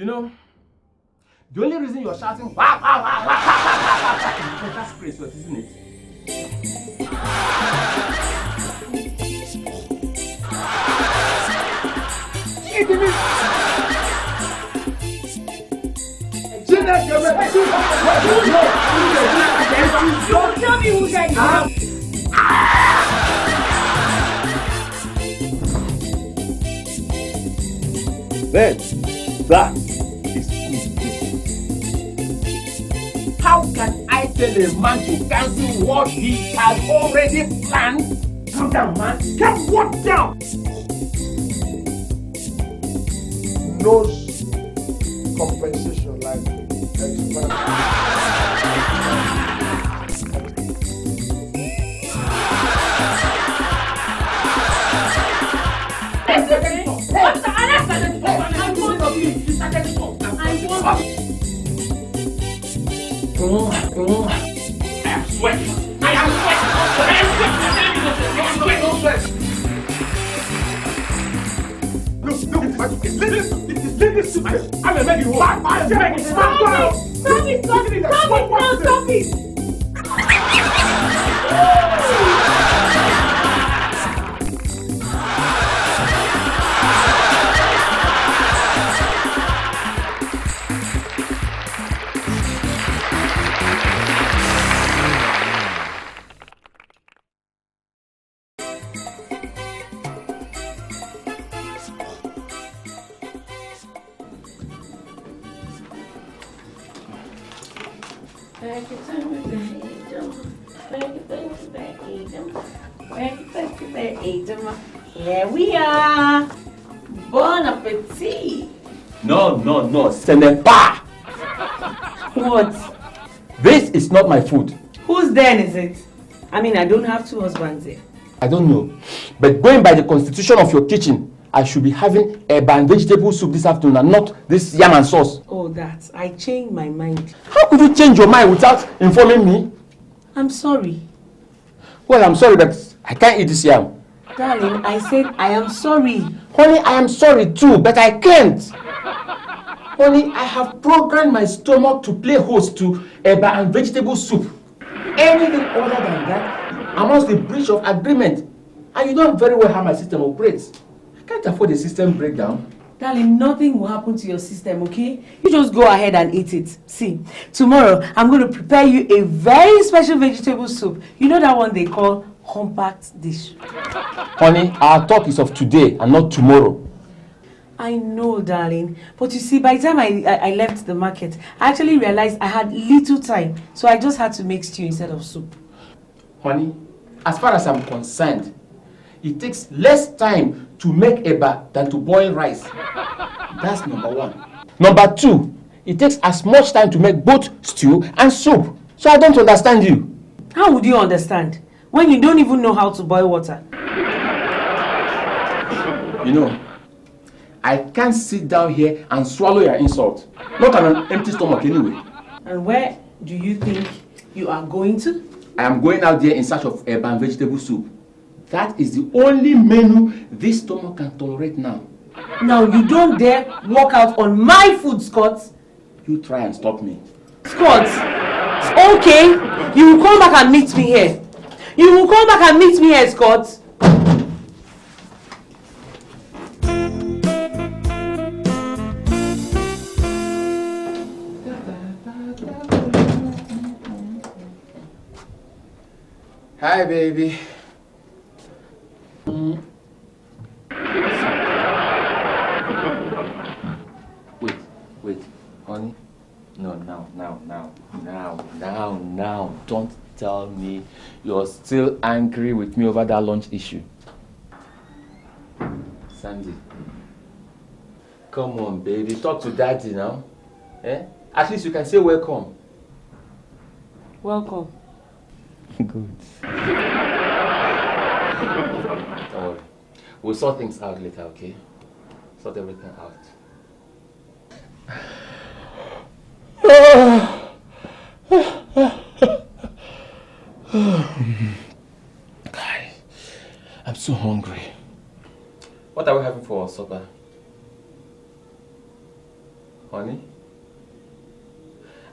You know, the only reason you're shouting wah wah wah wah wah is because that's Christmas, isn't it? Don't tell me who's that. Then, that is good. How can I tell a man to cancel what he has already planned? Calm down, man. Calm what down? No compensation like expense. I am sweating. I am sweating. Listen, I'm a man. Stop it. Here we are. Bon appetit. No, ce n'est pas. What? This is not my food. Whose then is it? I mean, I don't have two husbands here. I don't know. But going by the constitution of your kitchen, I should be having eba and vegetable soup this afternoon and not this yam and sauce. Oh, that. I changed my mind. How could you change your mind without informing me? I'm sorry. Well, I'm sorry, but I can't eat this yam. Darling, I said I am sorry. Honey, I am sorry too, but I can't. Honey, I have programmed my stomach to play host to eba and vegetable soup. Anything other than that amounts to a breach of agreement. And you know very well how my system operates. I can't afford a system breakdown. Darling, nothing will happen to your system, okay? You just go ahead and eat it. See, tomorrow I'm going to prepare you a very special vegetable soup. You know that one they call compact dish. Honey, our talk is of today and not tomorrow. I know, darling. But you see, by the time I left the market, I actually realized I had little time. So I just had to make stew instead of soup. Honey, as far as I'm concerned, it takes less time to make eba than to boil rice. That's number one. Number two, it takes as much time to make both stew and soup. So I don't understand you. How would you understand when you don't even know how to boil water? You know, I can't sit down here and swallow your insult. Not on an empty stomach anyway. And where do you think you are going to? I am going out there in search of eba and vegetable soup. That is the only menu this stomach can tolerate now. Now you don't dare walk out on my food, Scott. You try and stop me. Scott, okay, you will come back and meet me here. You will come back and meet me here, Scott. Hi, baby. Wait, honey. No, now. Don't tell me you're still angry with me over that lunch issue. Sandy, come on, baby. Talk to daddy now. Eh? At least you can say welcome. Welcome. Good. Don't worry. We'll sort things out later, okay? Sort everything out. Guy, I'm so hungry. What are we having for supper? Honey?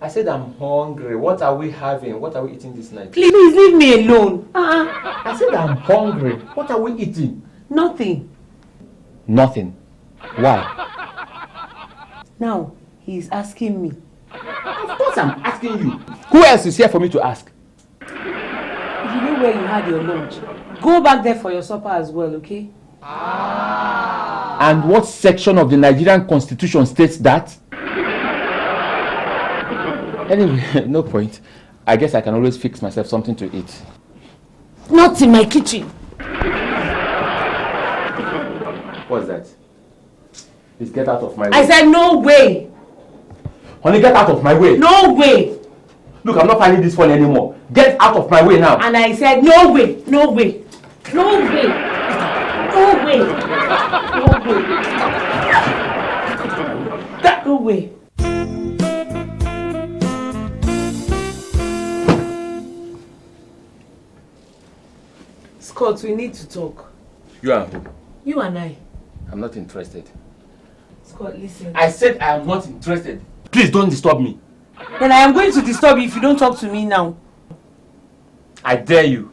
I said I'm hungry. What are we having? What are we eating this night? Please leave me alone. I said I'm hungry. What are we eating? Nothing. Nothing. Why? Now, he's asking me. Of course I'm asking you. Who else is here for me to ask? If you know where you had your lunch, go back there for your supper as well, okay? And what section of the Nigerian Constitution states that? Anyway, no point. I guess I can always fix myself something to eat. Not in my kitchen. What's that? Please get out of my way. I said no way. Honey, get out of my way. No way. Look, I'm not finding this phone anymore. Get out of my way now. And I said no way. No way. No way. No way. No way. No way. Scott, we need to talk. You and who? You and I. I'm not interested. Scott, listen. I said I am not interested. Please don't disturb me. Then I am going to disturb you if you don't talk to me now. I dare you.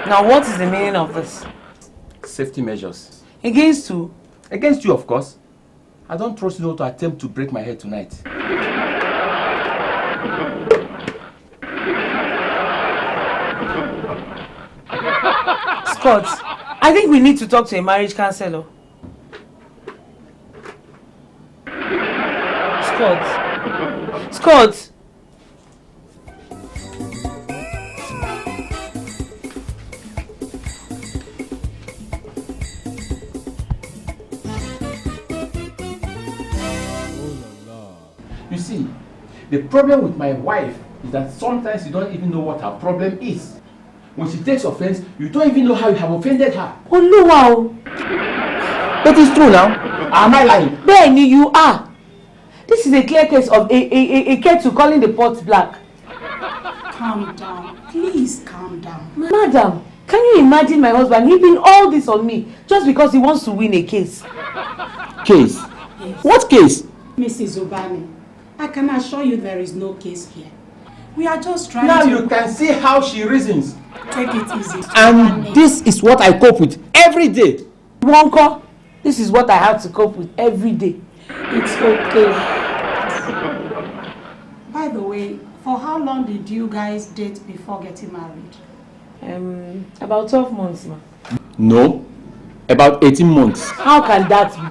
Now, what is the meaning of this? Safety measures. Against who? Against you, of course. I don't trust you to attempt to break my head tonight. Scott, I think we need to talk to a marriage counselor. Scott. Scott. You see, the problem with my wife is that sometimes you don't even know what her problem is. When she takes offense, you don't even know how you have offended her. Oh no, wow. But it's true now. Am I lying? Benny, you are. This is a clear case of a kettle calling the pot black. Calm down. Please calm down. Madam, can you imagine my husband heaping all this on me just because he wants to win a case? Case? Yes. What case? Mrs. Obani, I can assure you there is no case here. We are just trying Now to... you can see how she reasons. Take it easy. And this is what I cope with every day. Wonko, this is what I have to cope with every day. It's okay. By the way, for how long did you guys date before getting married? About 12 months, ma. No, about 18 months. How can that be?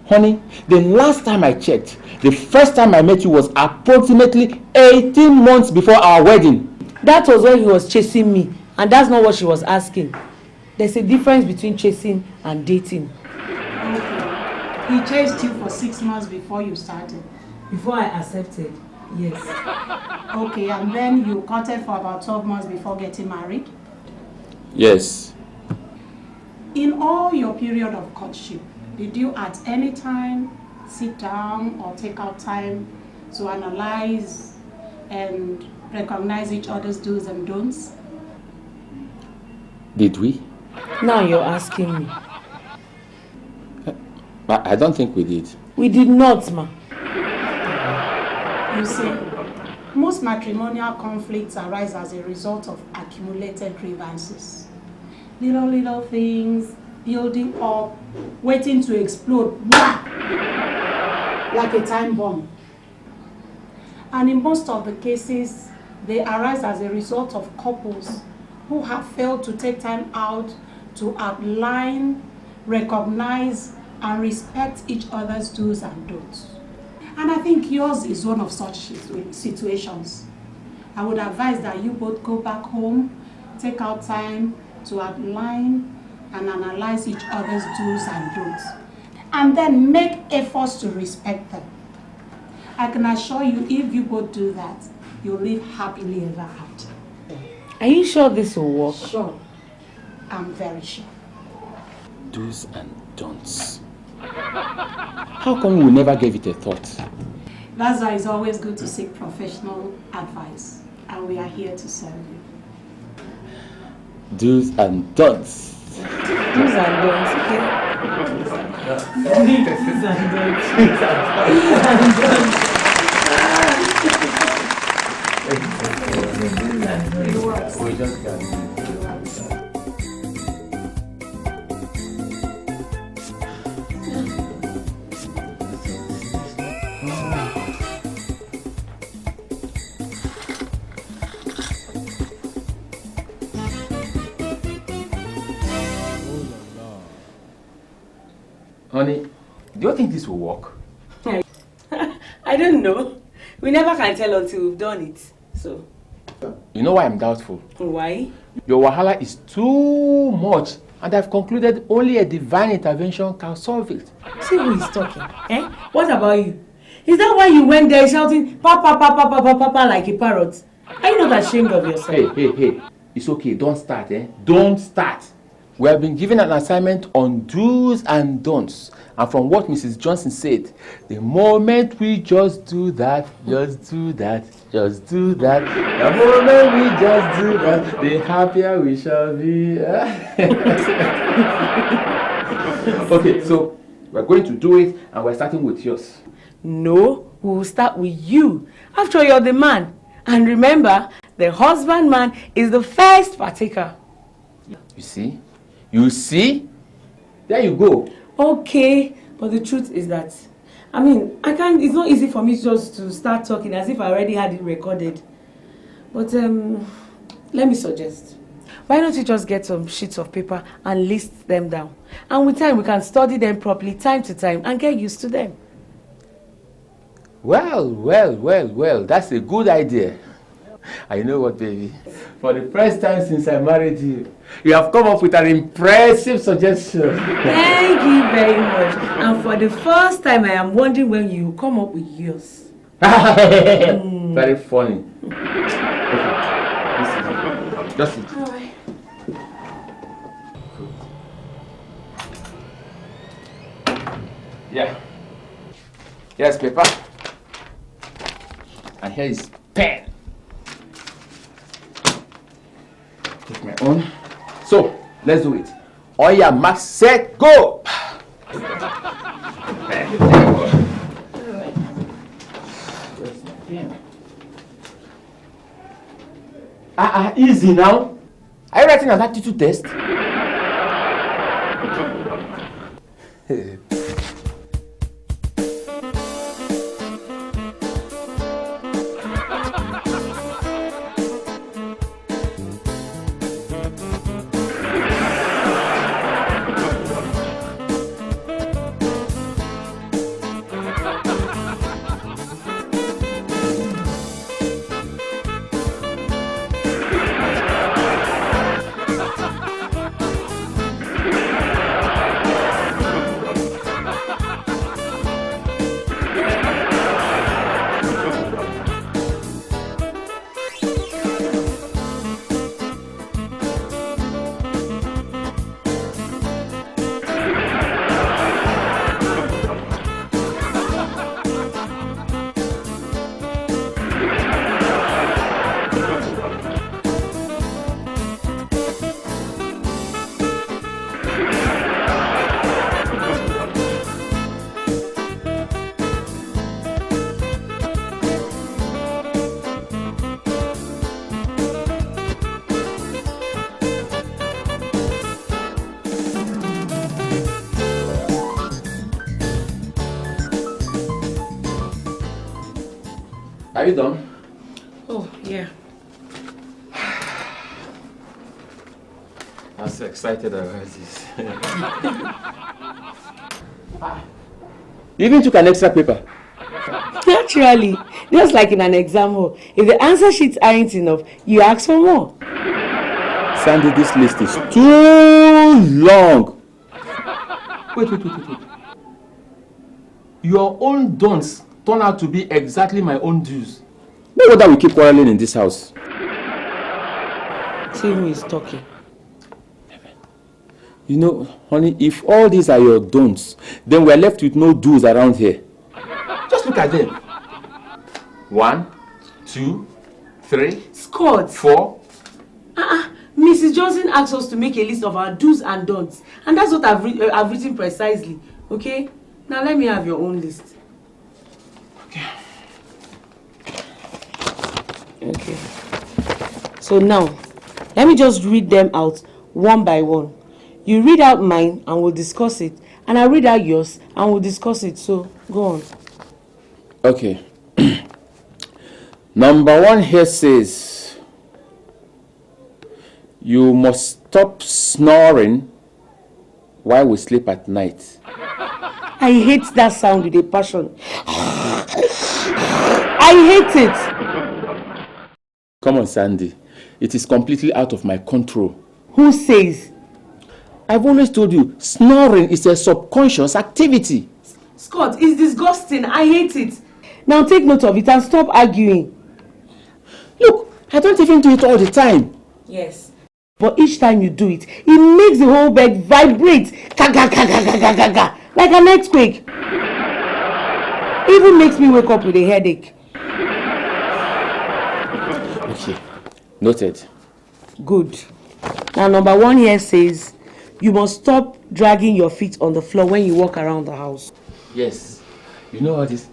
Honey, the last time I checked, the first time I met you was approximately 18 months before our wedding. That was when he was chasing me, and that's not what she was asking. There's a difference between chasing and dating. Okay. He chased you for 6 months before you started. Before I accepted, yes. Okay, and then you courted for about 12 months before getting married? Yes. In all your period of courtship, did you at any time sit down or take out time to analyze and recognize each other's do's and don'ts? Did we? Now you're asking me. I don't think we did. We did not, ma. You see, most matrimonial conflicts arise as a result of accumulated grievances. Little things building up, waiting to explode, like a time bomb. And in most of the cases, they arise as a result of couples who have failed to take time out to outline, recognize, and respect each other's do's and don'ts. And I think yours is one of such situations. I would advise that you both go back home, take out time to outline and analyze each other's do's and don'ts, and then make efforts to respect them. I can assure you, if you both do that, you'll live happily ever after. Are you sure this will work? Sure. I'm very sure. Do's and don'ts. How come we never gave it a thought? That's why it's always good to seek professional advice, and we are here to serve you. Do's and don'ts. Do's and don'ts, okay? Do's and don'ts. We just got it. Honey, do you think this will work? I don't know. We never can tell until we've done it. So, You know why I'm doubtful? why? Your wahala is too much, and I've concluded only a divine intervention can solve it. See who is talking. Eh? What about you? Is that why you went there shouting papa, papa, papa, papa like a parrot? Are you not ashamed of yourself? Hey. It's okay, don't start, eh? Don't start. We have been given an assignment on do's and don'ts. And from what Mrs. Johnson said, the moment we just do that, the moment we just do that, the happier we shall be. Okay, so we're going to do it, and we're starting with yours. No, we will start with you. After all, you're the man. And remember, the husband-man is the first partaker. You see? You see? There you go. Okay, but the truth is that, it's not easy for me just to start talking as if I already had it recorded. But let me suggest. Why don't you just get some sheets of paper and list them down? And with time, we can study them properly, time to time, and get used to them. Well, that's a good idea. And you know what, baby? For the first time since I married you, you have come up with an impressive suggestion. Thank you very much. And for the first time, I am wondering when you come up with yours. Very funny. Okay, listen. Just it. All right. Yeah. Here's paper. And here is pen. Take my own. So, let's do it. On your mark, set, go! Easy now. Are you writing an aptitude test? Are you done? Oh, yeah. I'm so excited about this. You even took an extra paper. Naturally, just like in an exam hall, if the answer sheets aren't enough, you ask for more. Sandy, this list is too long. Wait. Your own don'ts turn out to be exactly my own do's. No wonder we keep quarreling in this house. See who is talking. You know, honey, if all these are your don'ts, then we're left with no do's around here. Just look at them. 1, 2, 3, Scott. 4. Mrs. Johnson asked us to make a list of our do's and don'ts, and that's what I've written precisely. Okay? Now let me have your own list. Okay. So now, let me just read them out one by one. You read out mine and we'll discuss it, and I'll read out yours and we'll discuss it. So go on. Okay. Number 1 here says, you must stop snoring while we sleep at night. I hate that sound with a passion. I hate it. Come on, Sandy. It is completely out of my control. Who says? I've always told you, snoring is a subconscious activity. Scott, it's disgusting. I hate it. Now take note of it and stop arguing. Look, I don't even do it all the time. Yes. But each time you do it, it makes the whole bed vibrate. Like an earthquake. Even makes me wake up with a headache. Okay, noted. Good. Now number 1 here says, you must stop dragging your feet on the floor when you walk around the house. Yes. You know what this?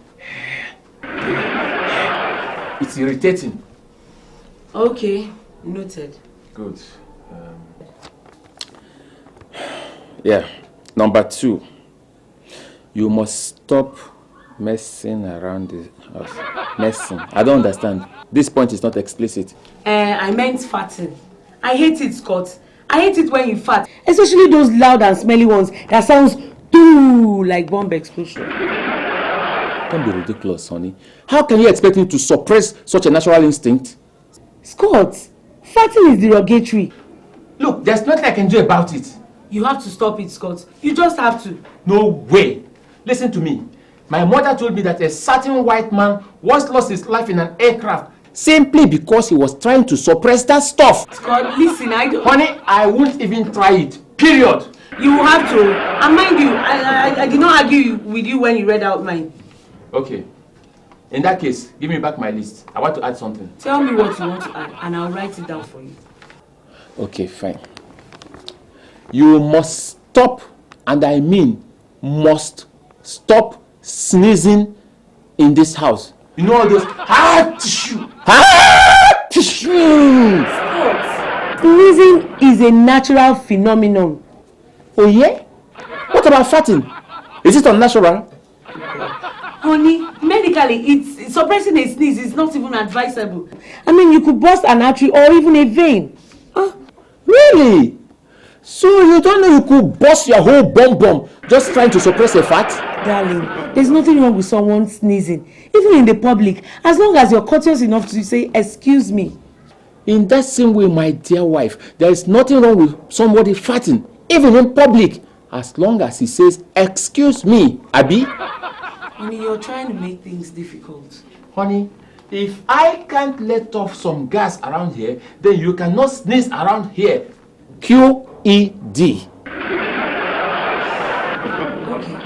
It's irritating. Okay, noted. Good. Yeah. Number 2. You must stop messing around the house. Messing. I don't understand. This point is not explicit. I meant farting. I hate it, Scott. I hate it when you fart. Especially those loud and smelly ones that sounds too like bomb explosion. Don't be ridiculous, honey. How can you expect me to suppress such a natural instinct? Scott, farting is derogatory. Look, there's nothing I can do about it. You have to stop it, Scott. You just have to. No way. Listen to me. My mother told me that a certain white man once lost his life in an aircraft simply because he was trying to suppress that stuff. Scott, listen, I don't... Honey, I won't even try it. Period. You have to. And mind you, I did not argue with you when you read out mine. Okay. In that case, give me back my list. I want to add something. Tell me what you want to add, and I'll write it down for you. Okay, fine. You must stop, and I mean must stop sneezing in this house. You know all those tissue. Tissue. Sneezing is a natural phenomenon. Oh yeah? What about farting? Is it unnatural? Honey, medically, it's suppressing a sneeze is not even advisable. I mean, you could burst an artery or even a vein. Really? So you don't know you could burst your whole bum just trying to suppress a fart? Darling, there's nothing wrong with someone sneezing, even in the public, as long as you're courteous enough to say, excuse me. In that same way, my dear wife, there is nothing wrong with somebody farting, even in public, as long as he says, excuse me, Abby. Honey, you're trying to make things difficult. Honey, if I can't let off some gas around here, then you cannot sneeze around here. QED. Okay.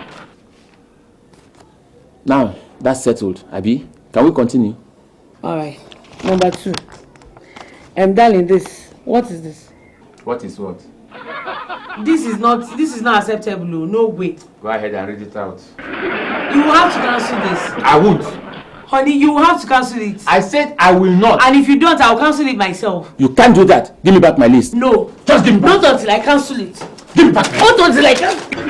Now, that's settled, Abby. Can we continue? Alright. Number 2. Darling, what is this? What is what? This is not acceptable. No way. Go ahead and read it out. You will have to cancel this. I won't. Honey, you will have to cancel it. I said I will not. And if you don't, I'll cancel it myself. You can't do that. Give me back my list. No. Just give me back. Not until I cancel it. Give me back. Not until I cancel it.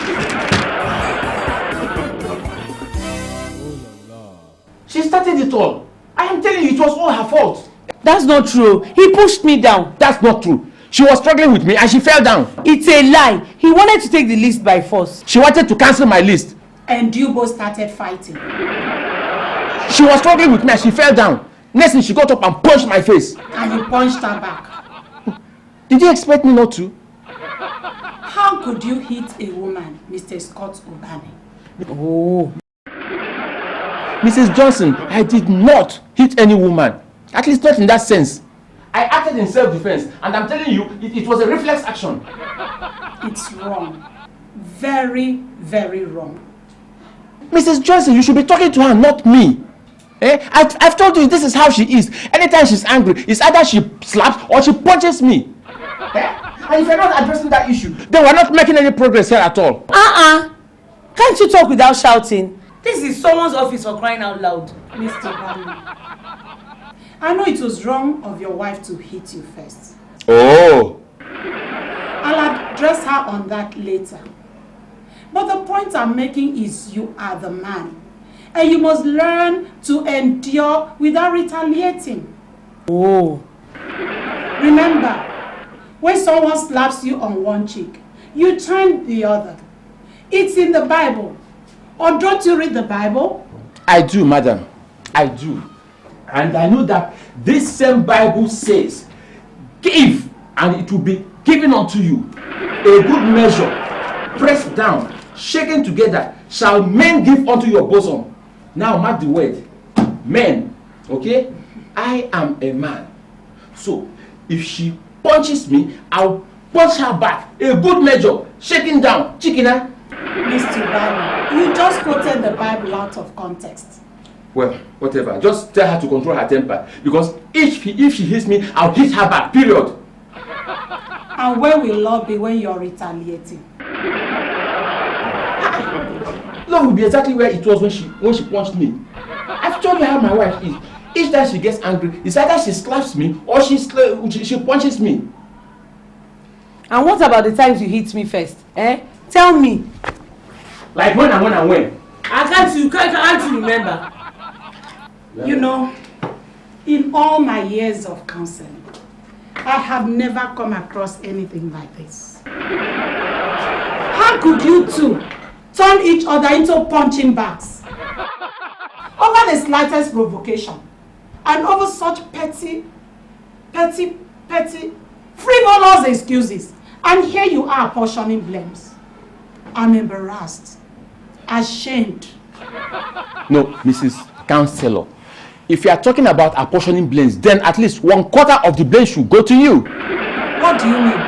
She started it all. I am telling you, it was all her fault. That's not true. He pushed me down. That's not true. She was struggling with me and she fell down. It's a lie. He wanted to take the list by force. She wanted to cancel my list. And you both started fighting. She was struggling with me and she fell down. Next thing, she got up and punched my face. And you punched her back. Did you expect me not to? How could you hit a woman, Mr. Scott Obani? Oh. Mrs. Johnson, I did not hit any woman. At least not in that sense. I acted in self-defense, and I'm telling you, it was a reflex action. It's wrong. Very, very wrong. Mrs. Johnson, you should be talking to her, not me. I've told you this is how she is. Anytime she's angry, it's either she slaps or she punches me. And if you're not addressing that issue, then we're not making any progress here at all. Can't you talk without shouting? This is someone's office for crying out loud. Mr. Bami, I know it was wrong of your wife to hit you first. Oh. I'll address her on that later. But the point I'm making is you are the man. And you must learn to endure without retaliating. Oh. Remember, when someone slaps you on one cheek, you turn the other. It's in the Bible. Or don't you read the Bible? I do, madam. I do. And I know that this same Bible says, give, and it will be given unto you. A good measure, pressed down, shaken together, shall men give unto your bosom. Now mark the word. Men. Okay? I am a man. So, if she punches me, I'll punch her back. A good measure, shaken down. Chikina. Mr. Bami, you just quoted the Bible out of context. Well, whatever. Just tell her to control her temper. Because if she hits me, I'll hit her back. Period. And where will love be when you're retaliating? Love will be exactly where it was when she punched me. I've told you how my wife is. Each time she gets angry, it's either she slaps me or she punches me. And what about the times you hit me first? Tell me. Like when and when? I can't remember. You know, in all my years of counseling, I have never come across anything like this. How could you two turn each other into punching bags over the slightest provocation and over such petty, frivolous excuses? And here you are portioning blames. I'm embarrassed, ashamed. No, Mrs. Counselor. If you are talking about apportioning blames, then at least 1/4 of the blame should go to you. What do you mean?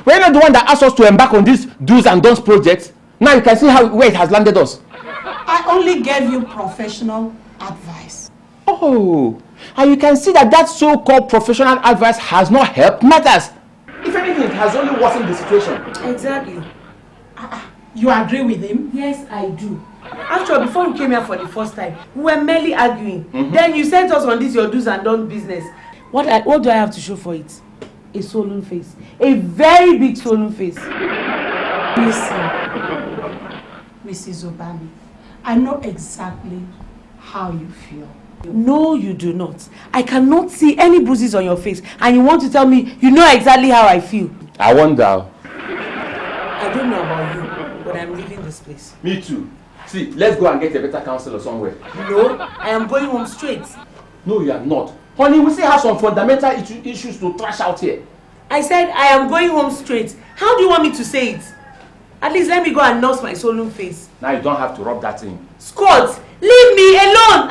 We're not the one that asked us to embark on this do's and don'ts project. Now you can see where it has landed us. I only gave you professional advice. Oh, and you can see that so-called professional advice has not helped matters. If anything, it has only worsened the situation. Exactly. You agree with him? Yes, I do. After all, before we came here for the first time, we were merely arguing. Then you sent us on this your do's and don'ts business. What do I have to show for it? A swollen face. A very big swollen face. Listen, Mrs. Obami, I know exactly how you feel. No, you do not. I cannot see any bruises on your face, and you want to tell me you know exactly how I feel. I wonder. I don't know about you, but I'm leaving this place. Me too. See, let's go and get a better counselor somewhere. No, I am going home straight. No, you are not. Honey, we still have some fundamental issues to thrash out here. I said I am going home straight. How do you want me to say it? At least let me go and nurse my swollen face. Now you don't have to rub that in. Scott, leave me alone!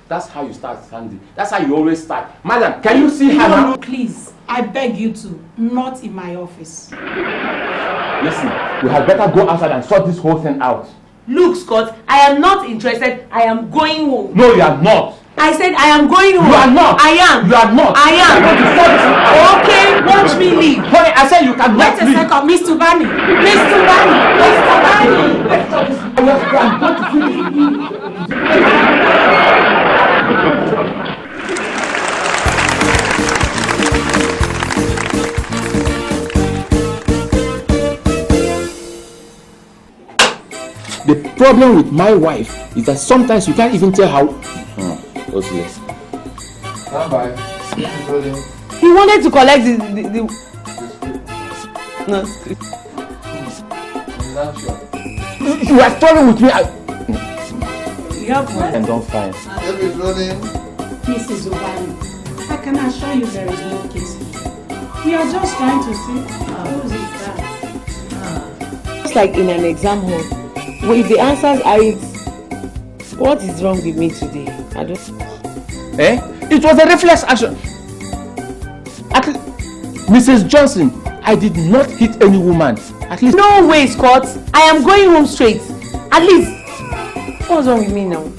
That's how you start, Sandy. That's how you always start. Madam, can you see her now? No, please, I beg you to. Not in my office. Listen, we had better go outside and sort this whole thing out. Look, Scott, I am not interested. I am going home. No, you are not. I said I am going home. You are not. I am. You are not. I am. You are going to sort this out. Okay, watch me leave. Honey, I said you cannot Wait a leave. second, Mr. Bani. Mr. Bani. Mr. Bani. I'm going to finish. The problem with my wife is that sometimes you can't even tell how. What's this? Stand by. He wanted to collect the no script. You are struggling with me. You have one. And don't find. Tape is rolling. Mrs. Obani, I can assure you there is no case. We are just trying to see who is that. Just like in an exam hall, well, if the answers aren't, what is wrong with me today? I don't. Eh? It was a reflex action. Mrs. Johnson, I did not hit any woman. At least. No way, Scott. I am going home straight. At least. What's wrong with me now?